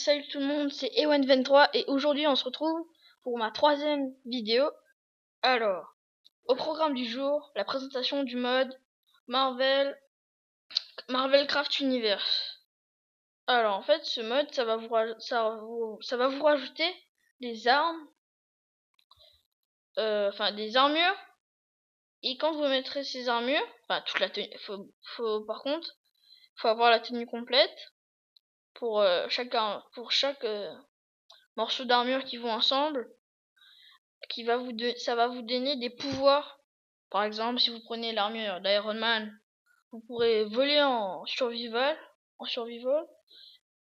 salut tout le monde, c'est Ewan23 et aujourd'hui on se retrouve pour ma 3e vidéo. Alors, au programme du jour, la présentation du mode Marvel Craft Universe. Alors en fait ce mode ça va vous rajouter des armes, des armures, et quand vous mettrez ces armures, toute la tenue, par contre faut avoir la tenue complète pour chaque morceaux d'armure qui vont ensemble, ça va vous donner des pouvoirs. Par exemple, si vous prenez l'armure d'Iron Man, vous pourrez voler en survival.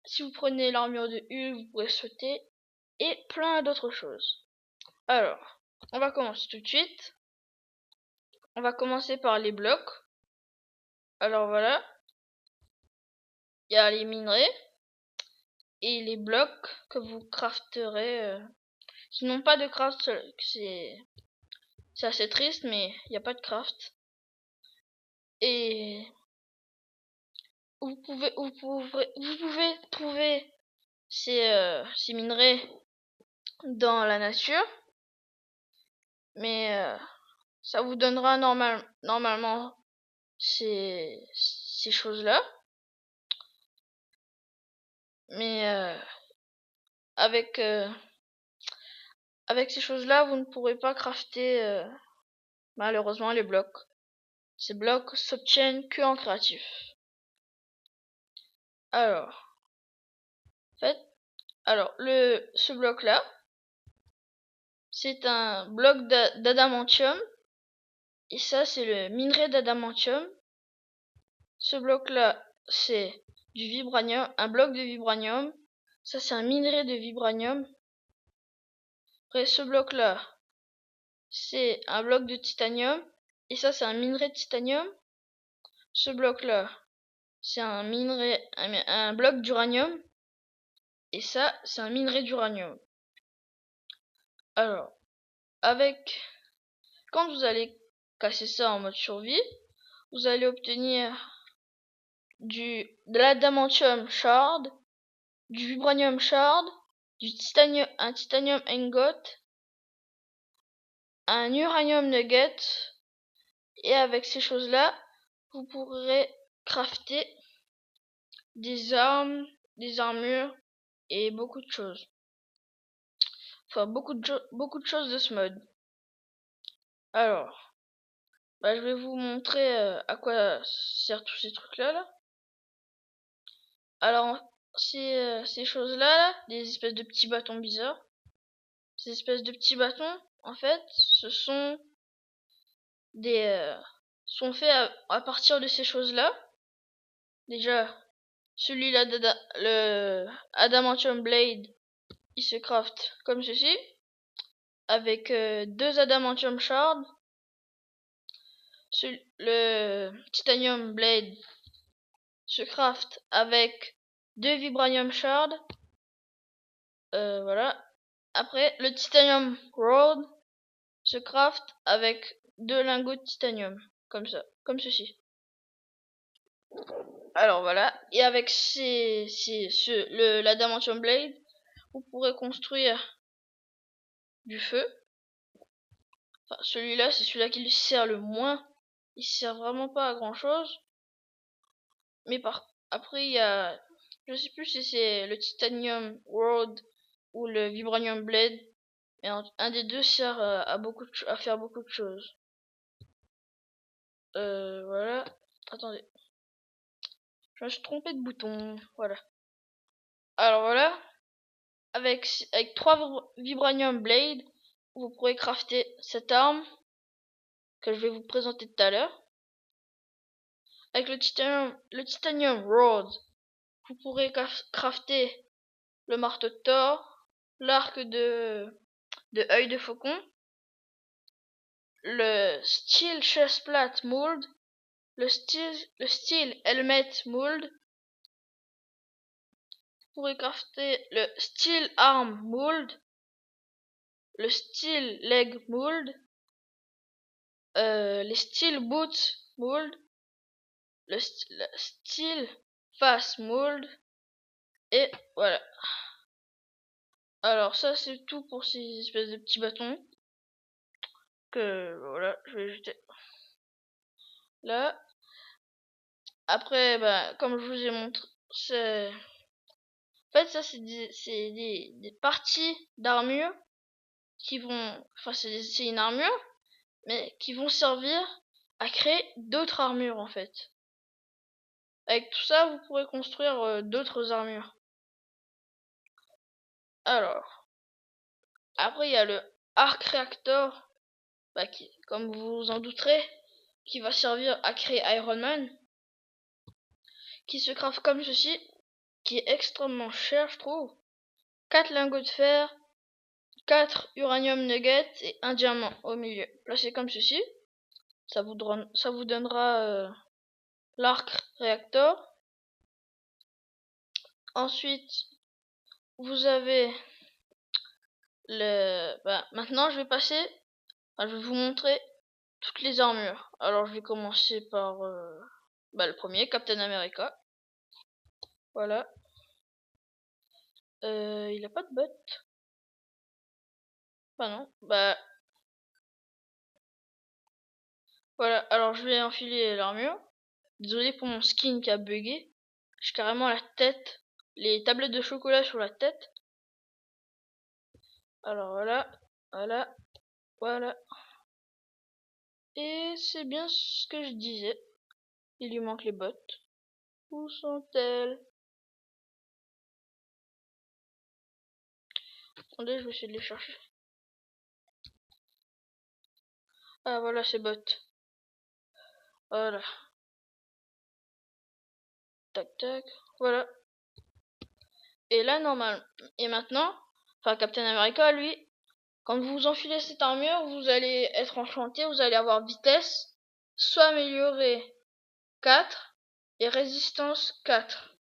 Si vous prenez l'armure de Hulk, vous pourrez sauter et plein d'autres choses. Alors, on va commencer tout de suite. On va commencer par les blocs. Alors voilà, il y a les minerais et les blocs que vous crafterez, qui n'ont pas de craft. C'est assez triste, mais il n'y a pas de craft. Et vous pouvez trouver ces minerais dans la nature, mais ça vous donnera normalement ces choses-là. Mais avec ces choses-là, vous ne pourrez pas crafter malheureusement les blocs. Ces blocs s'obtiennent que en créatif. Alors, ce bloc-là, c'est un bloc d'adamantium. Et ça, c'est le minerai d'adamantium. Ce bloc-là, c'est du vibranium, un bloc de vibranium. Ça, c'est un minerai de vibranium. Après, ce bloc-là, c'est un bloc de titanium. Et ça, c'est un minerai de titanium. Ce bloc-là, c'est un bloc d'uranium. Et ça, c'est un minerai d'uranium. Alors, quand vous allez casser ça en mode survie, vous allez obtenir de l'adamantium shard, du vibranium shard, un titanium ingot, un uranium nugget, et avec ces choses-là, vous pourrez crafter des armes, des armures et beaucoup de choses. Enfin, beaucoup de choses de ce mode. Alors, je vais vous montrer à quoi servent tous ces trucs-là. Alors, ces choses-là, des espèces de petits bâtons bizarres. Ces espèces de petits bâtons, en fait, ce sont sont faits à partir de ces choses-là. Déjà, celui-là, le Adamantium Blade, il se craft comme ceci, avec 2 Adamantium Shards. Le Titanium Blade se craft avec 2 Vibranium Shards. Voilà. Après, le Titanium Rod se craft avec 2 lingots de titanium, comme ça, comme ceci. Alors voilà, et avec l'Adamantium Blade, vous pourrez construire du feu. Enfin, celui-là, c'est celui-là qui lui sert le moins. Il sert vraiment pas à grand chose. Mais après, il y a, je sais plus si c'est le Titanium Rod ou le Vibranium Blade, mais un des deux sert à faire beaucoup de choses. Voilà. Attendez, je me suis trompé de bouton. Voilà. Alors voilà, avec 3 Vibranium Blade, vous pourrez crafter cette arme que je vais vous présenter tout à l'heure. Avec le Titanium Rod, vous pourrez crafter le marteau de Thor, l'arc de œil de faucon, le Steel Chestplate Mold, le Steel Helmet Mold. Vous pourrez crafter le Steel Arm Mold, le Steel Leg Mold, les Steel Boots Mold, le Steel Face Mold, et voilà. Alors ça c'est tout pour ces espèces de petits bâtons que voilà, je vais jeter là. Après, bah, comme je vous ai montré, c'est en fait ça c'est des parties d'armure qui vont, enfin c'est une armure, mais qui vont servir à créer d'autres armures en fait. Avec tout ça, vous pourrez construire d'autres armures. Alors, après il y a le Arc Reactor, bah, qui, comme vous vous en douterez, qui va servir à créer Iron Man, qui se craft comme ceci, qui est extrêmement cher je trouve. 4 lingots de fer, 4 uranium nuggets et un diamant au milieu. Placé comme ceci, ça vous donnera l'arc reactor. Ensuite, vous avez le... Bah, maintenant, je vais passer... Enfin, je vais vous montrer toutes les armures. Alors, je vais commencer par bah, le premier, Captain America. Voilà. Il a pas de bottes. Bah non. Bah... Voilà, alors je vais enfiler l'armure. Désolé pour mon skin qui a bugué. J'ai carrément la tête, les tablettes de chocolat sur la tête. Alors voilà, voilà, voilà. Et c'est bien ce que je disais. Il lui manque les bottes. Où sont-elles? Attendez, je vais essayer de les chercher. Ah voilà ses bottes. Voilà. Tac tac. Voilà. Et là normal. Et maintenant, enfin Captain America lui, quand vous enfilez cette armure, vous allez être enchanté, vous allez avoir vitesse, soit améliorée 4 et résistance 4.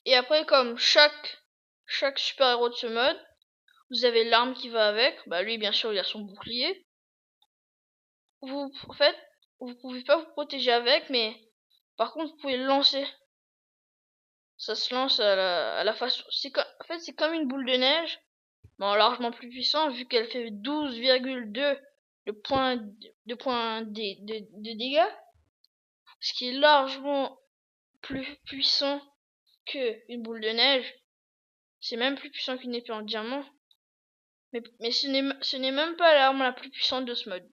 Et après, comme chaque super-héros de ce mode, vous avez l'arme qui va avec. Bah lui, bien sûr, il a son bouclier. En fait, vous pouvez pas vous protéger avec, mais par contre, vous pouvez le lancer. Ça se lance à la façon... En fait, c'est comme une boule de neige, mais en largement plus puissant, vu qu'elle fait 12,2 de dégâts. Ce qui est largement plus puissant qu'une boule de neige. C'est même plus puissant qu'une épée en diamant. Mais ce n'est même pas l'arme la plus puissante de ce mode.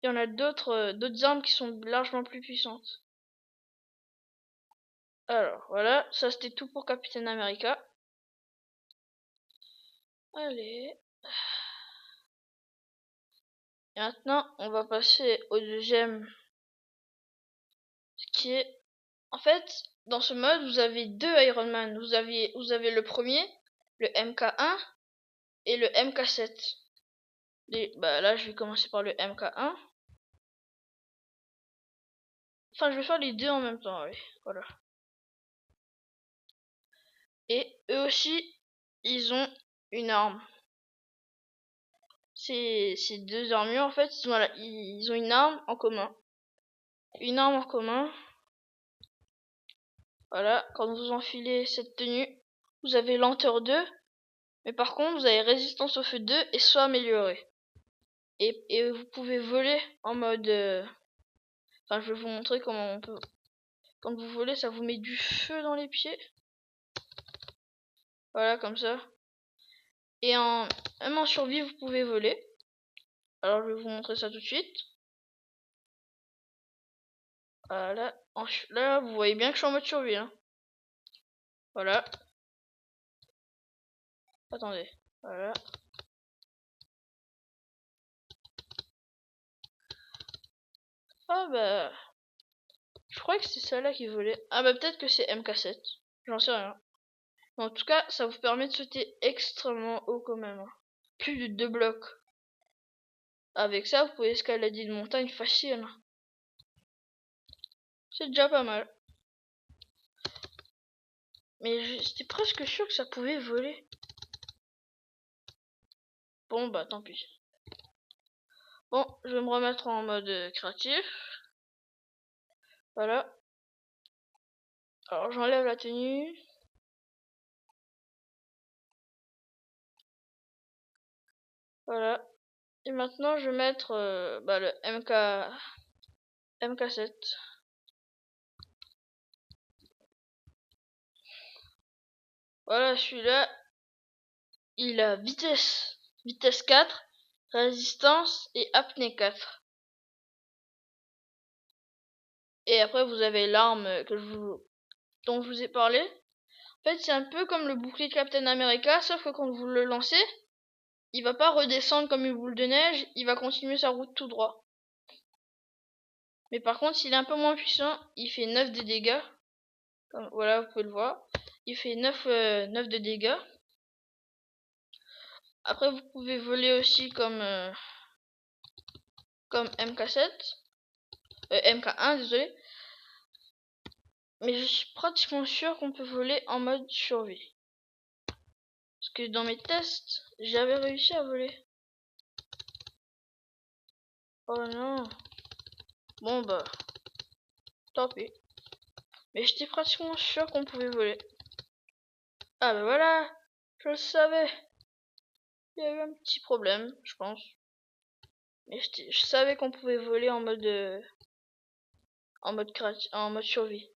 Il y en a d'autres armes qui sont largement plus puissantes. Alors voilà, ça c'était tout pour Captain America. Allez. Et maintenant, on va passer au deuxième. Ce qui est... En fait, dans ce mode, vous avez deux Iron Man. Vous avez le premier, le MK1 et le MK7. Bah là, je vais commencer par le MK1. Enfin, je vais faire les deux en même temps, oui. Voilà. Et eux aussi, ils ont une arme. Ces deux armures, en fait, voilà, ils ont une arme en commun. Une arme en commun. Voilà, quand vous enfilez cette tenue, vous avez lenteur 2. Mais par contre, vous avez résistance au feu 2 et soit amélioré. Et vous pouvez voler en mode... Enfin, je vais vous montrer comment on peut... Quand vous volez, ça vous met du feu dans les pieds. Voilà, comme ça. Et même en survie, vous pouvez voler. Alors, je vais vous montrer ça tout de suite. Voilà. Là, vous voyez bien que je suis en mode survie. Hein. Voilà. Attendez. Voilà. Ah bah... Je crois que c'est celle-là qui volait. Ah bah peut-être que c'est MK7. J'en sais rien. Mais en tout cas, ça vous permet de sauter extrêmement haut quand même. Hein. Plus de 2 blocs. Avec ça, vous pouvez escalader une montagne facile. C'est déjà pas mal. Mais j'étais presque sûr que ça pouvait voler. Bon bah tant pis. Bon, je vais me remettre en mode créatif. Voilà. Alors j'enlève la tenue. Voilà. Et maintenant, je vais mettre le MK7. Voilà, celui-là, il a vitesse 4, résistance et apnée 4. Et après, vous avez l'arme dont je vous ai parlé. En fait, c'est un peu comme le bouclier de Captain America, sauf que quand vous le lancez, il va pas redescendre comme une boule de neige, il va continuer sa route tout droit. Mais par contre, s'il est un peu moins puissant, il fait 9 de dégâts. Voilà, vous pouvez le voir. Il fait 9 de dégâts. Après, vous pouvez voler aussi comme MK7. MK1, désolé. Mais je suis pratiquement sûr qu'on peut voler en mode survie. Parce que dans mes tests, j'avais réussi à voler. Oh non. Bon bah, tant pis. Mais j'étais pratiquement sûr qu'on pouvait voler. Ah bah voilà, je le savais. Il y a eu un petit problème, je pense. Mais je savais qu'on pouvait voler en mode survie.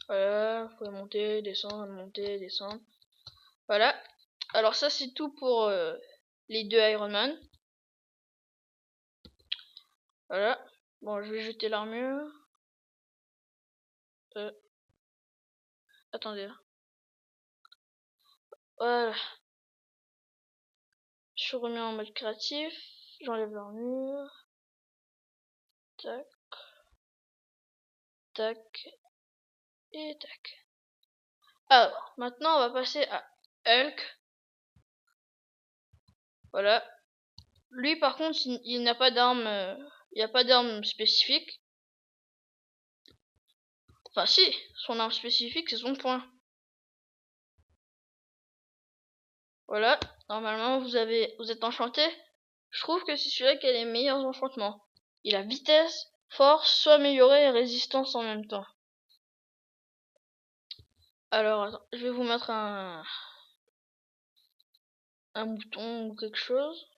Voilà, vous pouvez monter, descendre. Voilà. Alors ça c'est tout pour les deux Iron Man. Voilà. Bon, je vais jeter l'armure. Attendez. Voilà. Je suis remis en mode créatif. J'enlève l'armure. Tac. Tac. Et tac. Alors, maintenant on va passer à Hulk. Voilà. Lui par contre, il n'a pas d'arme. Il n'y a pas d'arme spécifique. Enfin si, son arme spécifique c'est son poing. Voilà. Normalement vous êtes enchanté. Je trouve que c'est celui-là qui a les meilleurs enchantements. Il a vitesse, force, soit améliorée et résistance en même temps. Alors, attends, je vais vous mettre un bouton ou quelque chose.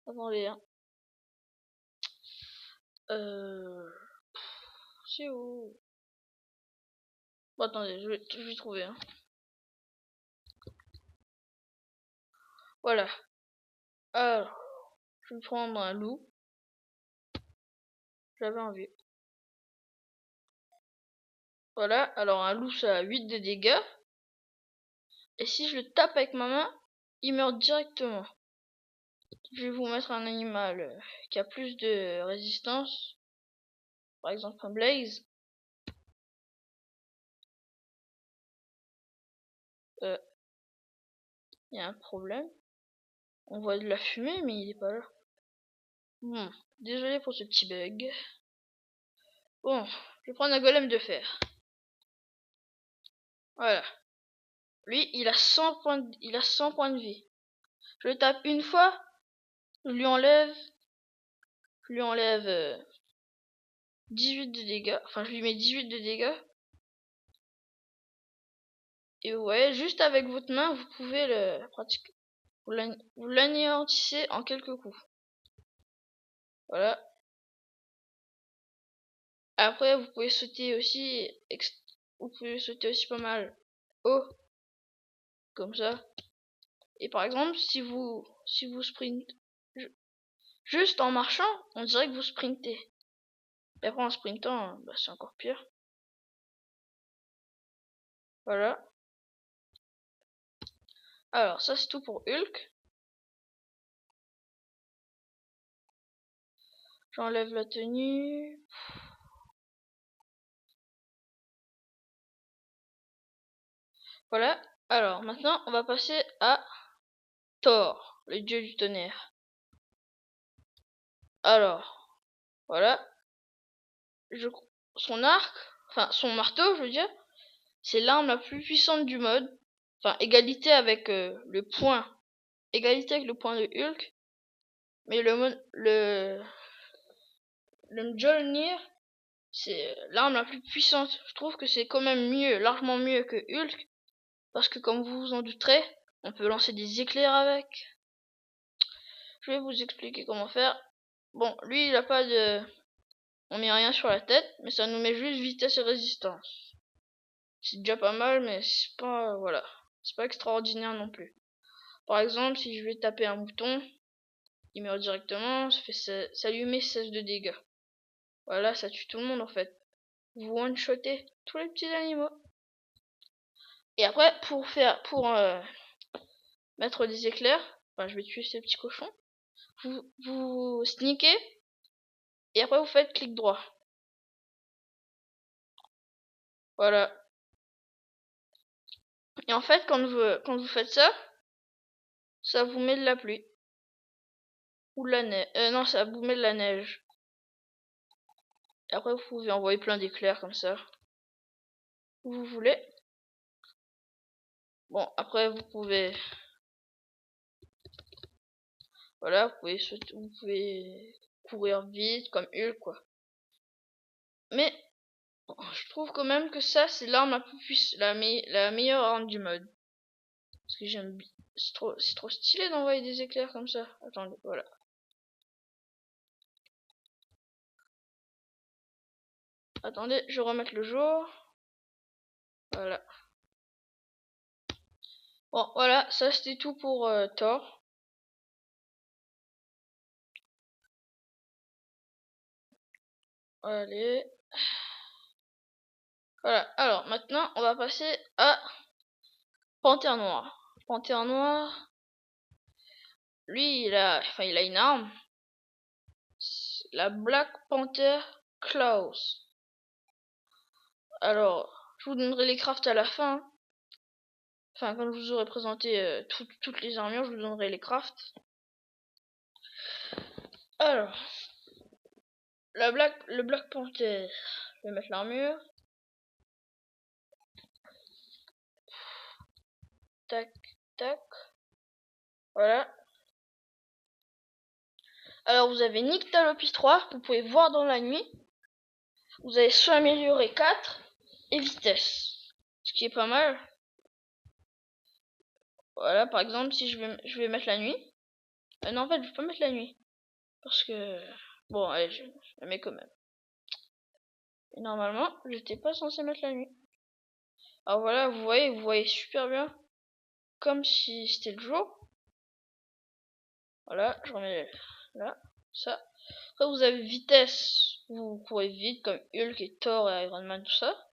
Attendez, hein. C'est où? Bon, attendez, je vais trouver, hein. Voilà. Alors, je vais prendre un loup. J'avais envie. Voilà, alors un loup ça a 8 de dégâts. Et si je le tape avec ma main, il meurt directement. Je vais vous mettre un animal qui a plus de résistance. Par exemple un blaze. Il y a un problème. On voit de la fumée mais il est pas là. Bon, désolé pour ce petit bug. Bon, je vais prendre un golem de fer. Voilà. Lui, il a 100 points de vie. Je le tape une fois, je lui enlève 18 de dégâts. Enfin, je lui mets 18 de dégâts. Et ouais, juste avec votre main, vous pouvez le pratiquer. Vous l'anéantissez en quelques coups. Voilà. Après, vous pouvez sauter aussi pas mal haut, comme ça. Et par exemple, si vous sprintez juste en marchant, on dirait que vous sprintez. Et après en sprintant, bah, c'est encore pire. Voilà. Alors ça c'est tout pour Hulk. J'enlève la tenue. Voilà. Alors maintenant on va passer à Thor, le dieu du tonnerre. Alors, voilà. Son arc, enfin son marteau je veux dire, c'est l'arme la plus puissante du mode. Enfin égalité avec le poing. Égalité avec le poing de Hulk. Mais le Mjolnir, c'est l'arme la plus puissante. Je trouve que c'est quand même mieux, largement mieux que Hulk. Parce que comme vous vous en douterez, On peut lancer des éclairs avec. Je vais vous expliquer comment faire. Bon, lui il a pas de... On met rien sur la tête, mais ça nous met juste vitesse et résistance. C'est déjà pas mal, mais c'est pas... voilà. C'est pas extraordinaire non plus. Par exemple, si je vais taper un bouton, il meurt directement, ça lui met 16 de dégâts. Voilà, ça tue tout le monde en fait. Vous one-shotez tous les petits animaux. Et après, pour mettre des éclairs, enfin je vais tuer ces petits cochons, vous sneakez, et après vous faites clic droit. Voilà. Et en fait, quand vous faites ça, ça vous met de la pluie. Ou de la neige. Non, ça vous met de la neige. Et après, vous pouvez envoyer plein d'éclairs comme ça. Où vous voulez. Bon, après, vous pouvez... Voilà, vous pouvez courir vite, comme Hulk, quoi. Mais, je trouve quand même que ça, c'est l'arme la plus la meilleure arme du mode. Parce que j'aime bien. C'est trop stylé d'envoyer des éclairs comme ça. Attendez, voilà. Attendez, je vais remettre le jour. Voilà. Bon, voilà, ça c'était tout pour Thor. Allez. Voilà, alors maintenant on va passer à Panthère Noire. Panthère Noire, lui il a une arme. La Black Panther Claws. Alors, je vous donnerai les crafts à la fin. Enfin, quand je vous aurai présenté toutes les armures, je vous donnerai les crafts. Alors, le Black Panther, je vais mettre l'armure. Tac, tac. Voilà. Alors, vous avez Nyctalopis 3, vous pouvez voir dans la nuit. Vous avez soin amélioré 4 et vitesse. Ce qui est pas mal. Voilà, par exemple, si je vais mettre la nuit. Non, en fait, je vais pas mettre la nuit. Parce que... Bon, allez, je la mets quand même. Et normalement, j'étais pas censé mettre la nuit. Alors voilà, vous voyez super bien. Comme si c'était le jour. Voilà, je remets là, ça. Après, vous avez vitesse. Vous courez vite, comme Hulk et Thor et Iron Man, tout ça.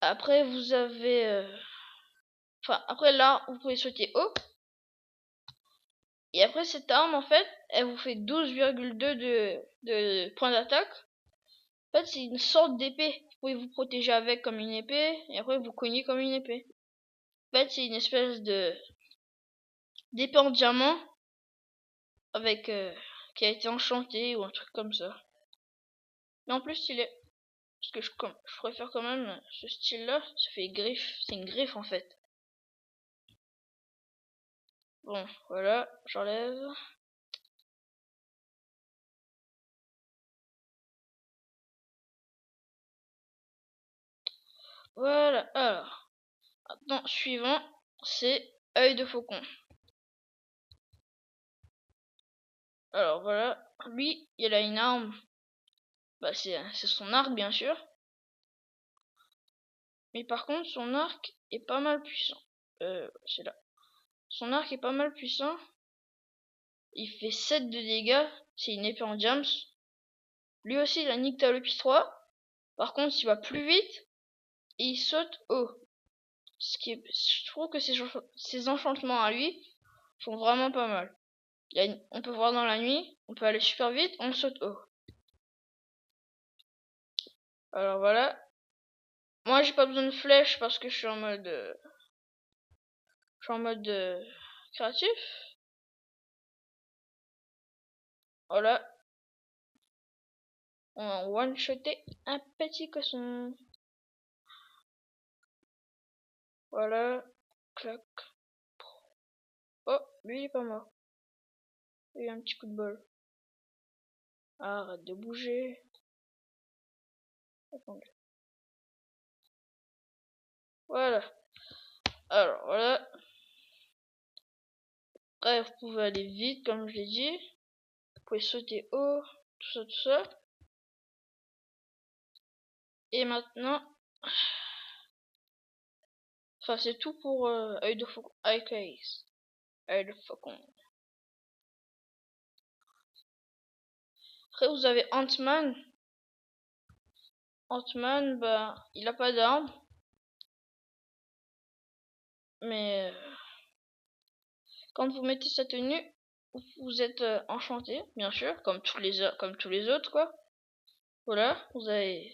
Après, vous avez... Enfin, après là, vous pouvez sauter haut. Et après, cette arme, en fait, elle vous fait 12,2 de points d'attaque. En fait, c'est une sorte d'épée. Vous pouvez vous protéger avec comme une épée, et après vous cognez comme une épée. En fait, c'est une espèce de d'épée en diamant avec qui a été enchantée ou un truc comme ça. Mais en plus, il est parce que je préfère quand même ce style-là. Ça fait griffe, c'est une griffe en fait. Bon, voilà, j'enlève. Voilà. Alors, maintenant, suivant, c'est œil de faucon. Alors voilà, lui, il a une arme. Bah, c'est son arc, bien sûr. Mais par contre, son arc est pas mal puissant. C'est là. Son arc est pas mal puissant. Il fait 7 de dégâts. C'est une épée en diams. Lui aussi, il a Nyctalopis 3. Par contre, il va plus vite. Et il saute haut. Je trouve que ses enchantements à lui sont vraiment pas mal. On peut voir dans la nuit. On peut aller super vite. On saute haut. Alors voilà. Moi, j'ai pas besoin de flèches parce que je suis en mode... créatif. Voilà. On va one-shotter un petit cochon. Voilà. Clac. Oh, lui il est pas mort. Il a eu un petit coup de bol. Arrête de bouger. Attendez. Voilà. Alors voilà. Après, vous pouvez aller vite, comme je l'ai dit. Vous pouvez sauter haut, tout ça. Et maintenant, enfin, c'est tout pour œil de faucon. Œil de faucon. Après, vous avez Ant-Man. Ant-Man, bah, il a pas d'arme. Mais quand vous mettez sa tenue, vous êtes enchanté, bien sûr, comme tous les autres, quoi. Voilà, vous avez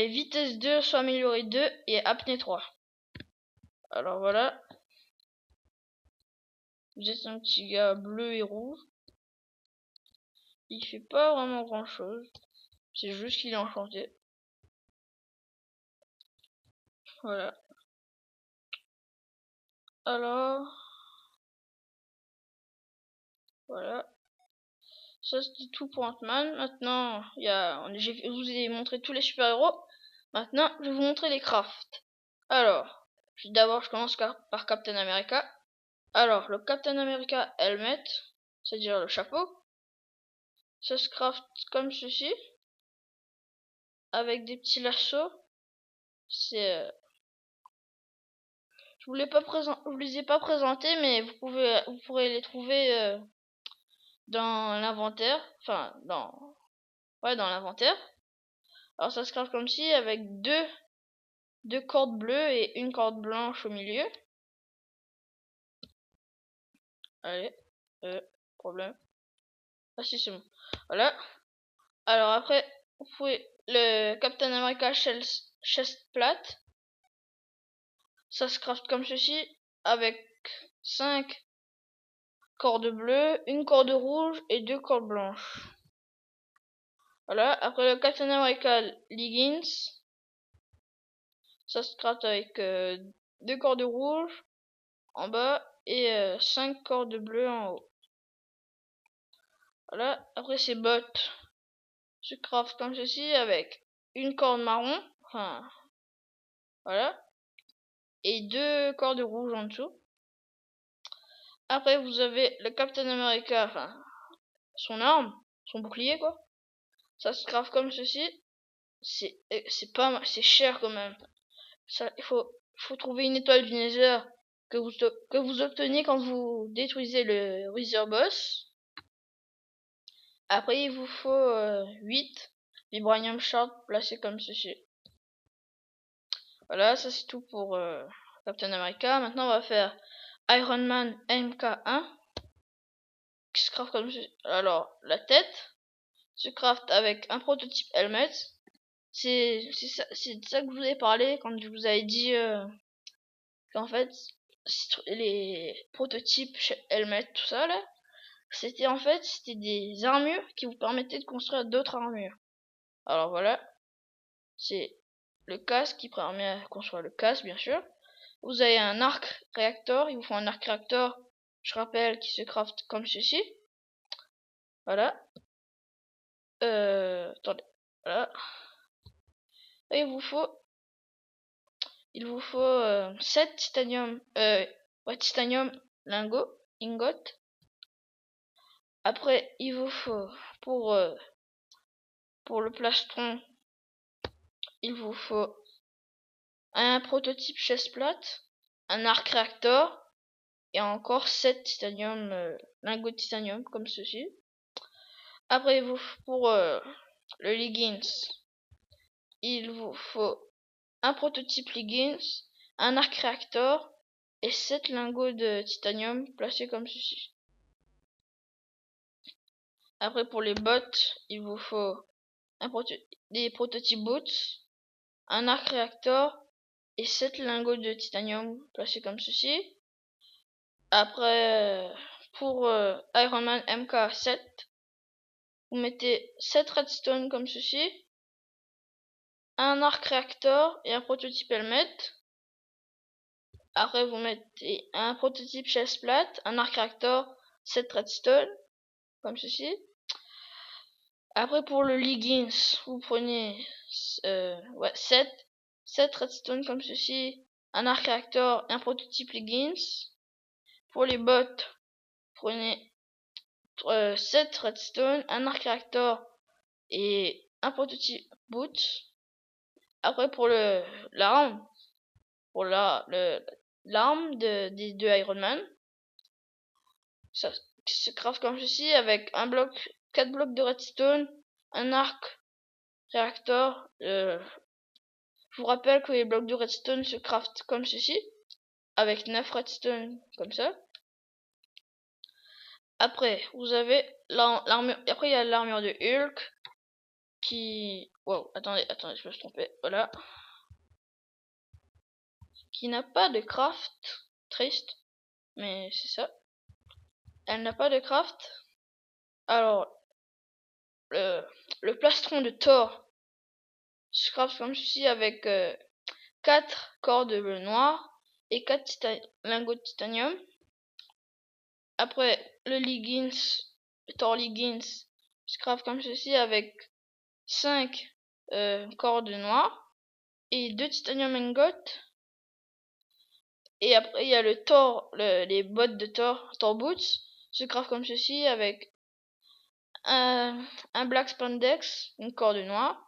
vitesse 2, soit amélioré 2 et apnée 3. Alors voilà, vous êtes un petit gars bleu et rouge. Il fait pas vraiment grand chose, c'est juste qu'il est enchanté. Voilà. Alors, voilà. Ça c'était tout pour Ant-Man. Maintenant, je vous ai montré tous les super-héros. Maintenant, je vais vous montrer les crafts. Alors, d'abord je commence par Captain America. Alors, le Captain America Helmet, c'est-à-dire le chapeau, ça se craft comme ceci, avec des petits lasso. C'est, je vous les ai pas présentés, mais vous pourrez les trouver dans l'inventaire, enfin dans l'inventaire. Alors ça se craft comme ci, avec deux cordes bleues et une corde blanche au milieu. Allez, problème. Ah si, c'est bon. Voilà. Alors après, vous pouvez le Captain America chest plate. Ça se craft comme ceci, avec 5 cordes bleues, une corde rouge et 2 cordes blanches. Voilà. Après le Captain America Leggings, ça se craft avec 2 cordes rouges en bas et 5 cordes bleues en haut. Voilà. Après ces bottes se craft comme ceci, avec une corde marron, enfin voilà, et 2 cordes rouges en dessous. Après vous avez le Captain America, enfin son arme, son bouclier quoi. Ça se craft comme ceci. C'est cher quand même. Ça, il faut trouver une étoile du Nether que vous obtenez quand vous détruisez le Wither Boss. Après il vous faut 8 Vibranium Shard placés comme ceci. Voilà, ça c'est tout pour Captain America. Maintenant on va faire Iron Man MK1 qui se craft comme ceci. Alors la tête se craft avec un prototype helmet. C'est de ça que je vous ai parlé quand je vous avais dit qu'en fait les prototypes helmet, tout ça là, c'était des armures qui vous permettaient de construire d'autres armures. Alors voilà, c'est le casque qui permet à construire le casque, bien sûr. Vous avez un arc réacteur, il vous faut un arc réacteur, je rappelle, qui se craft comme ceci. Voilà. Attendez, voilà. Et il vous faut 7 titanium ingot. Après, il vous faut pour le plastron, il vous faut un prototype chaise plate, un arc réacteur et encore 7 lingots de titanium comme ceci. Après, pour le leggings, il vous faut un prototype leggings, un arc réacteur et 7 lingots de titanium placés comme ceci. Après pour les bottes, il vous faut des prototypes boots, un arc réacteur et 7 lingots de titanium placés comme ceci. Après pour Iron Man MK7, vous mettez 7 redstone comme ceci, un arc réacteur et un prototype helmet. Après vous mettez un prototype chest plate, un arc réacteur, 7 redstone comme ceci. Après pour le leggings, vous prenez 7 redstone comme ceci, un arc réacteur et un prototype leggings. Pour les bottes, prenez 7 redstone, un arc réacteur et un prototype boot. Après pour l'arme, pour l'arme des deux Iron Man, ça se craft comme ceci avec 4 blocs de redstone, un arc réacteur. Je vous rappelle que les blocs de redstone se craftent comme ceci, avec 9 redstone comme ça. Après, vous avez l'armure. Après, il y a l'armure de Hulk qui. Wow, attendez, je me suis trompé. Voilà. Qui n'a pas de craft. Triste, mais c'est ça. Elle n'a pas de craft. Alors, le plastron de Thor se craft comme ceci avec 4 cordes bleues noires et 4 lingots de titanium. Après, le Thor Leggings se craft comme ceci avec 5 cordes noires et 2 titanium ingots. Et après, il y a le Thor, les bottes de Thor Boots, se craft comme ceci avec un black spandex, une corde noire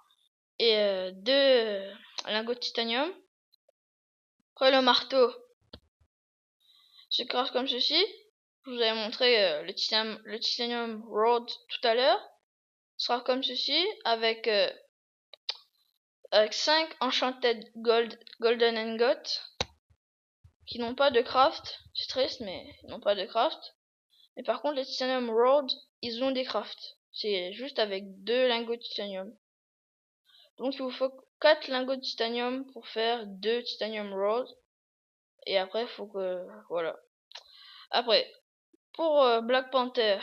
et 2 lingots de titanium. Après, le marteau se craft comme ceci. Je vous avais montré le titanium rod tout à l'heure. Sera comme ceci avec 5 enchanted golden ingots qui n'ont pas de craft. C'est triste, mais ils n'ont pas de craft. Mais par contre, les titanium rod, ils ont des crafts. C'est juste avec 2 lingots de titanium. Donc il vous faut 4 lingots de titanium pour faire 2 titanium rod. Et après, il faut que... Voilà. Après, pour Black Panther,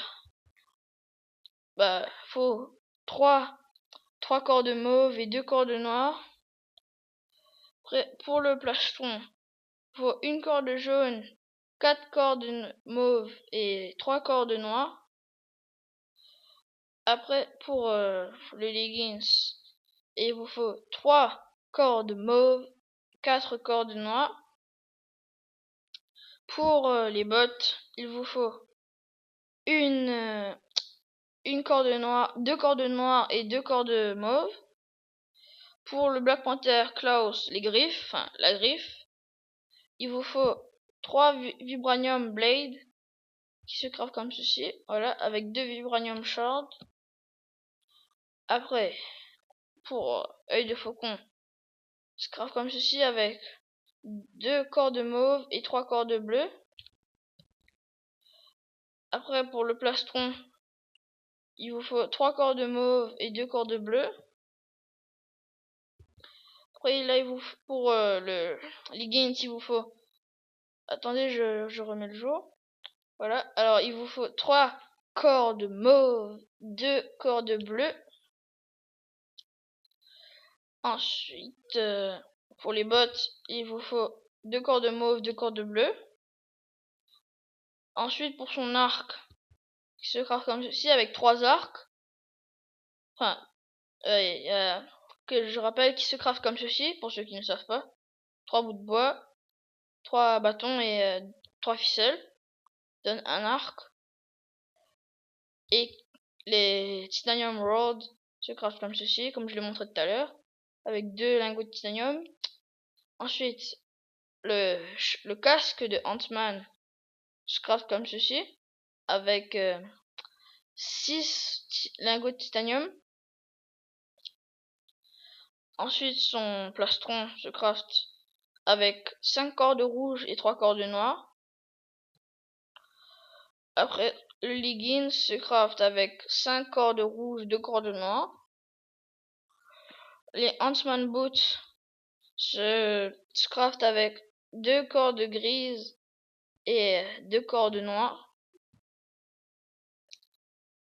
bah, faut 3 cordes mauves et 2 cordes noires. Après, pour le plastron, faut une corde jaune, 4 cordes mauves et 3 cordes noires. Après, pour le leggings, il vous faut 3 cordes mauves, 4 cordes noires. Pour les bottes, il vous faut une corde noire, 2 cordes noires et 2 cordes mauves. Pour le Black Panther Klaus, les griffes, enfin la griffe, il vous faut 3 vibranium blade qui se craft comme ceci, voilà, avec 2 vibranium shards. Après, pour œil de faucon, se craft comme ceci avec 2 cordes mauves et 3 cordes bleues. Après, pour le plastron, il vous faut 3 cordes mauves et 2 cordes bleues. Après, là, pour le leggings, il vous faut... Attendez, je remets le jour. Voilà, alors il vous faut 3 cordes mauves, 2 cordes bleues. Ensuite, pour les bottes, il vous faut 2 cordes mauves, 2 cordes bleues. Ensuite, pour son arc, il se craft comme ceci avec 3 arcs. Enfin, que je rappelle qu'il se craft comme ceci, pour ceux qui ne savent pas. 3 bouts de bois, 3 bâtons et 3 ficelles. Donne un arc. Et les titanium rods se craftent comme ceci, comme je l'ai montré tout à l'heure, avec 2 lingots de titanium. Ensuite, le casque de Ant-Man se craft comme ceci, avec 6 lingots de titanium. Ensuite, son plastron se craft avec 5 cordes rouges et 3 cordes noires. Après, le leggings se craft avec 5 cordes rouges, 2 cordes noires. Les Ant-Man boots se craft avec 2 cordes grises et 2 cordes noires.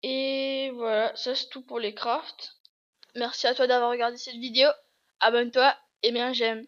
Et voilà, ça c'est tout pour les crafts. Merci à toi d'avoir regardé cette vidéo. Abonne-toi et mets un j'aime.